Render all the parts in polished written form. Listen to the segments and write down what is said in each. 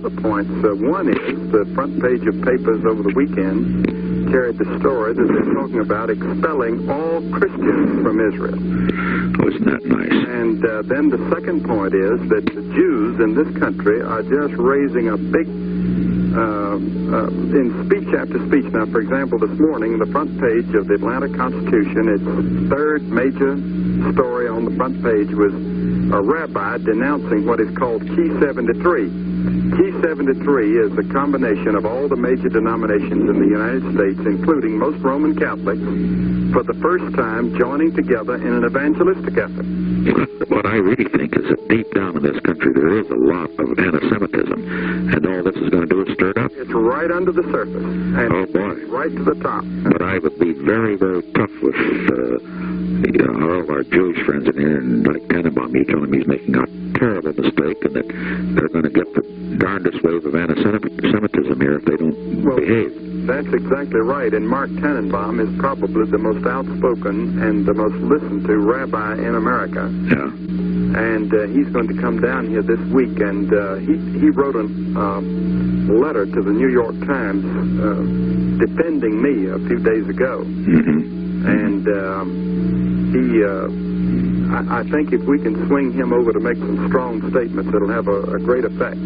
other points. One is the front page of papers over the weekend carried the story that they're talking about expelling all Christians from Israel. Oh, isn't that nice? And then the second point is that the Jews in this country are just raising a big, in speech after speech. Now, for example, this morning, the front page of the Atlanta Constitution, its third major story on the front page was a rabbi denouncing what is called Key 73. Key 73 is a combination of all the major denominations in the United States, including most Roman Catholics, for the first time joining together in an evangelistic effort. What I really think is that deep down in this country there is a lot of anti-Semitism, and all this is going to do is stir it up. It's right under the surface, and oh boy, right to the top. But I would be very, very tough with all of our Jewish friends in here, and like Tannenbaum, you tell him he's making a terrible mistake, and that they're going to get the darndest wave of anti-Semitism here if they don't behave. That's exactly right, and Mark Tannenbaum is probably the most outspoken and the most listened to rabbi in America. Yeah. And he's going to come down here this week, and he wrote a letter to the New York Times defending me a few days ago. Mm-hmm. And I think if we can swing him over to make some strong statements, it'll have a great effect.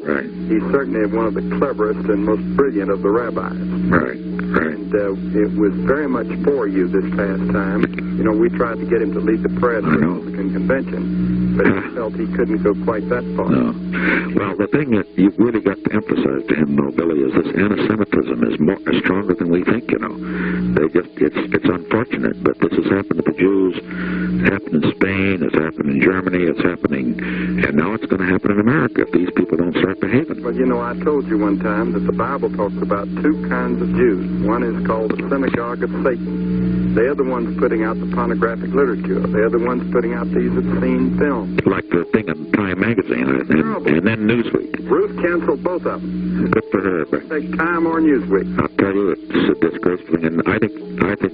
Right. He's certainly one of the cleverest and most brilliant of the rabbis. Right. Right. And it was very much for you this past time. You know, we tried to get him to lead the prayer at the Republican convention, but he felt he couldn't go quite that far. No. Well, the thing that you've really got to emphasize to him, though, Billy, is this anti-Semitism is stronger than we think, you know. It's unfortunate, but this has happened to the Jews. It happened in Spain, it's happened in Germany, it's happening, and now it's going to happen in America if these people don't start behaving. Well, you know, I told you one time that the Bible talks about two kinds of Jews. One is called the synagogue of Satan. They're the ones putting out the pornographic literature. They're the ones putting out these obscene films. Like the thing in Time magazine and then Newsweek. Ruth canceled both of them. Good for her. But take Time or Newsweek. I'll tell you, it's a disgraceful thing, and I think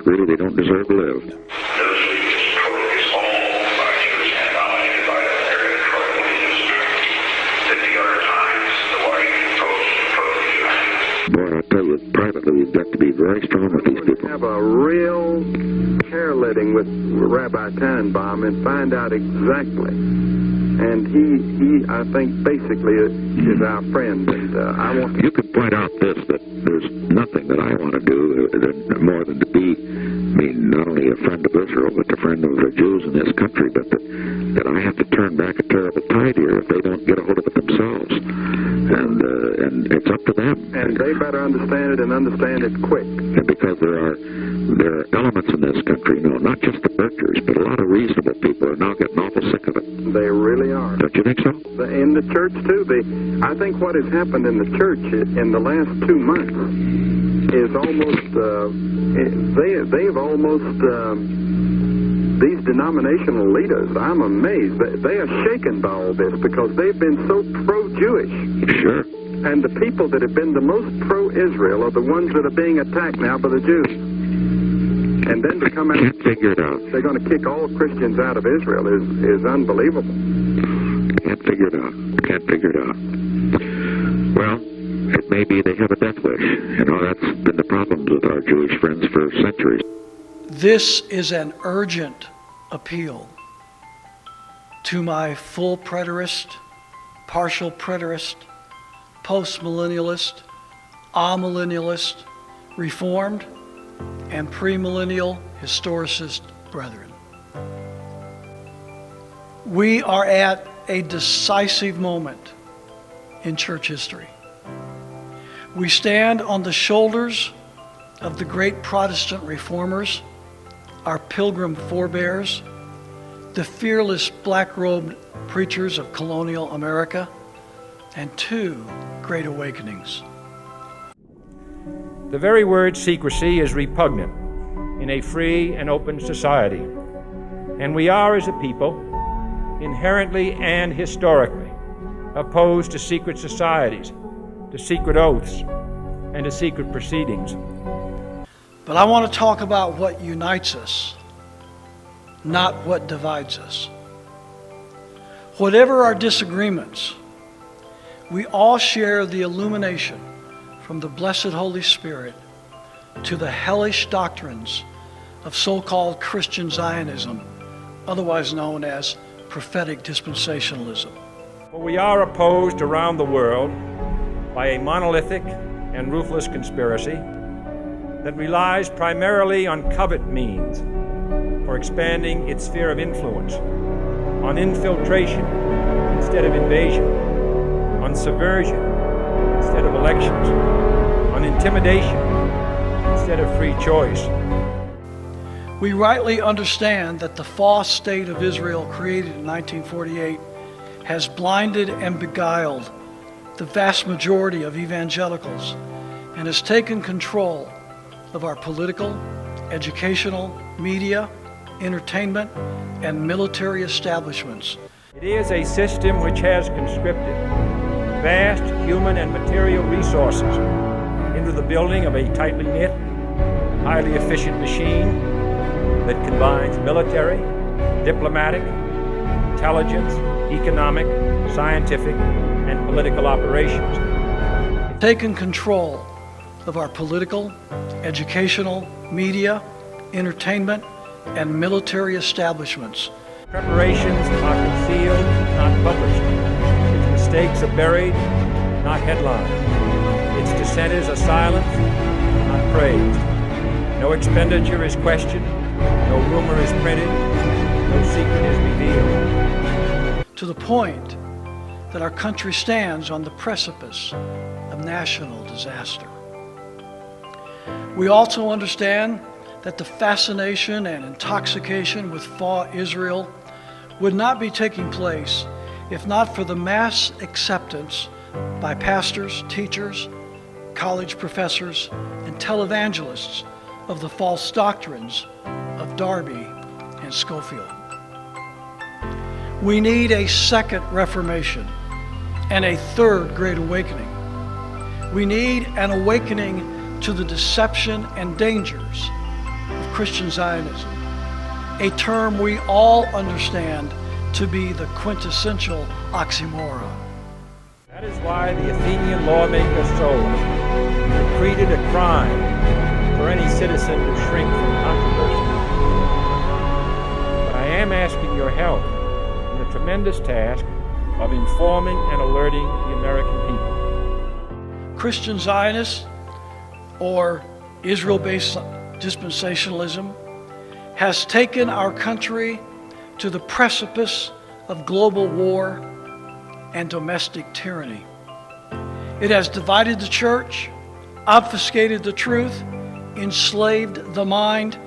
really they don't deserve to live. Boy, I'll tell you, privately, you've got to be very strong with these people. Have a real hair-letting with Rabbi Tannenbaum and find out exactly. And he I think, basically is our friend. And I want to... You could point out this, that there's nothing that I want to do more than to be, not only a friend of Israel, but a friend of the Jews in this country, but that I have to turn back a terrible tide here if they don't get a hold of it themselves. And it's up to them. And they better understand it and understand it quick. And because there are elements in this country, not just the Berkshires, but a lot of reasonable people are now getting awful sick of it. They really are. Don't you think so? In the church, too. I think what has happened in the church in the last 2 months is almost, they've almost, these denominational leaders, I'm amazed. They are shaken by all this because they've been so pro-Jewish. Sure. And the people that have been the most pro-Israel are the ones that are being attacked now by the Jews. And then to come out, can't figure it out. They're going to kick all Christians out of Israel is unbelievable. Can't figure it out. Can't figure it out. Well, it may be they have a death wish. That's been the problems with our Jewish friends for centuries. This is an urgent appeal to my full preterist, partial preterist, post-millennialist, amillennialist, reformed, and premillennial historicist brethren. We are at a decisive moment in church history. We stand on the shoulders of the great Protestant reformers, our pilgrim forebears, the fearless black-robed preachers of colonial America, and two great awakenings. The very word secrecy is repugnant in a free and open society, and we are, as a people, inherently and historically opposed to secret societies, to secret oaths, and to secret proceedings. But I want to talk about what unites us, not what divides us. Whatever our disagreements, we all share the illumination from the blessed Holy Spirit to the hellish doctrines of so-called Christian Zionism, otherwise known as prophetic dispensationalism. For we are opposed around the world by a monolithic and ruthless conspiracy that relies primarily on covert means for expanding its sphere of influence, on infiltration instead of invasion, on subversion instead of elections, on intimidation instead of free choice. We rightly understand that the false state of Israel created in 1948 has blinded and beguiled the vast majority of evangelicals and has taken control of our political, educational, media, entertainment, and military establishments. It is a system which has conscripted vast human and material resources into the building of a tightly knit, highly efficient machine that combines military, diplomatic, intelligence, economic, scientific, and political operations. Taken control of our political, educational, media, entertainment, and military establishments. Preparations are concealed, not published. Its mistakes are buried, not headlined. Its dissenters are silenced, not praised. No expenditure is questioned, no rumor is printed, no secret is revealed. To the point that our country stands on the precipice of national disaster. We also understand that the fascination and intoxication with FA Israel would not be taking place if not for the mass acceptance by pastors, teachers, college professors, and televangelists of the false doctrines of Darby and Scofield. We need a second Reformation and a third Great Awakening. We need an awakening to the deception and dangers of Christian Zionism, a term we all understand to be the quintessential oxymoron. That is why the Athenian lawmaker Solon decreed a crime for any citizen to shrink from controversy. But I am asking your help in the tremendous task of informing and alerting the American people. Christian Zionists, or Israel-based dispensationalism, has taken our country to the precipice of global war and domestic tyranny. It has divided the church, obfuscated the truth, enslaved the mind,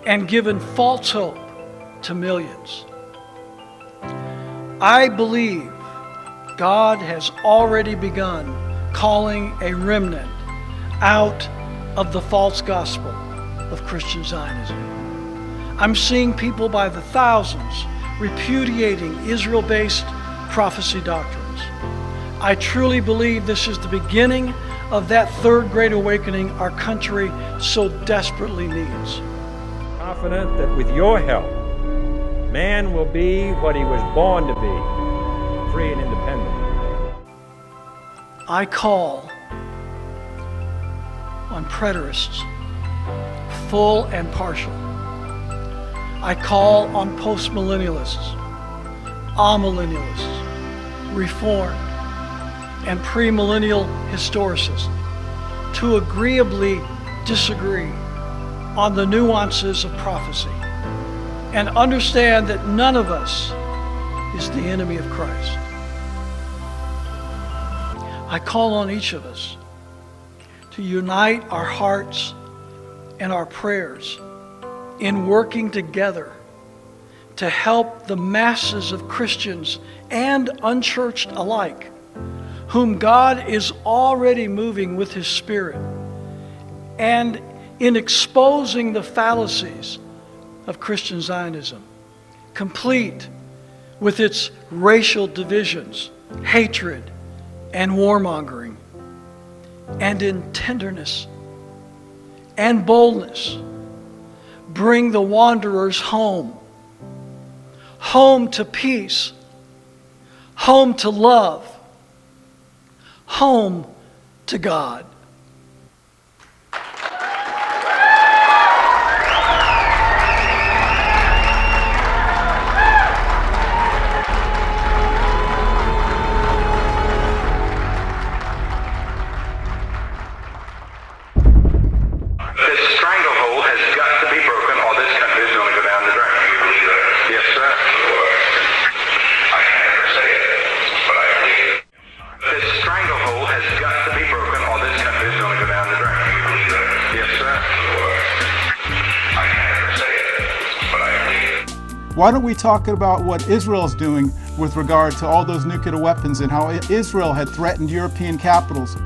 and given false hope to millions. I believe God has already begun calling a remnant out of the false gospel of Christian Zionism. I'm seeing people by the thousands repudiating Israel-based prophecy doctrines. I truly believe this is the beginning of that third Great Awakening our country so desperately needs. Confident that with your help, man will be what he was born to be, free and independent. I call on preterists, full and partial. I call on postmillennialists, amillennialists, reformed, and premillennial historicists to agreeably disagree on the nuances of prophecy and understand that none of us is the enemy of Christ. I call on each of us to unite our hearts and our prayers in working together to help the masses of Christians and unchurched alike, whom God is already moving with His Spirit, and in exposing the fallacies of Christian Zionism, complete with its racial divisions, hatred, and warmongering, and in tenderness and boldness, bring the wanderers home, home to peace, home to love, home to God. Why don't we talk about what Israel's doing with regard to all those nuclear weapons and how Israel had threatened European capitals?